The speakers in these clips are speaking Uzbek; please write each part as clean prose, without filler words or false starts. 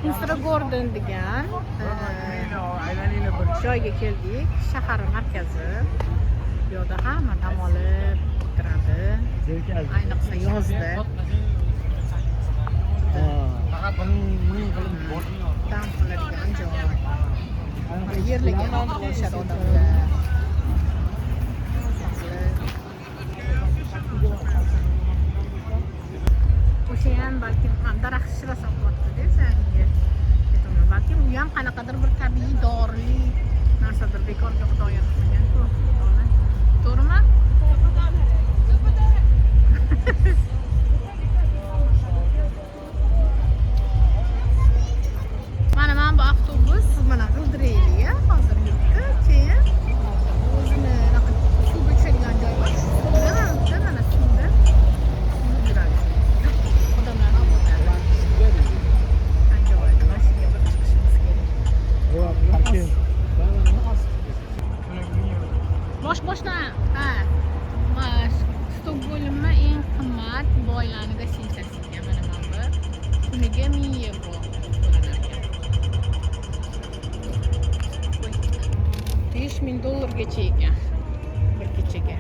Instragorden degan joyga keldik. Shahar markazi. Bu yerda hamma dam olib turadi. Ayniqsa yozda. Dam oladigan joy. Yerlarga olishadi odamlar. O'sha ham balki daraxt shirasi oqyapti-da senga. Balki u ham qanaqadir bir tabiiy dorili narsadir, bekorga xudo yaratmagan-ku. To'g'rimi? Mana bu avtobus mana g'ildirayli hozir yuribdi. Keyin o'zini suvga tushadigan joy bor. Mana suvda yuradi. Odamlar obodalar. Ajoyib mashinaga bir chiqishimiz kerak. Boshdan Stokgolmda eng qimmat boylarning gостиницasiga mana bu kuniga 1000 yevro to'lanar ekan. $5000 ekan bir kechaga.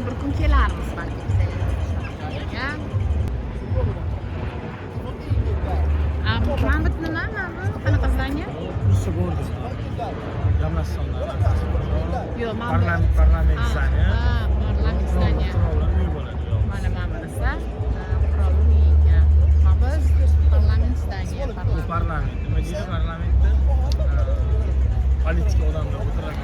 Bir kun kelarmiz balki bizga. Mana bu nima? Qanaqa zdaniya? Yo'q, parlament zdaniya. Parlament zdaniya. Mana bunisi qurol uyi ekan. Mana bu parlament zdaniya. Parlament. Nima deydi parlamentda? Politika odamlar o'tiradi.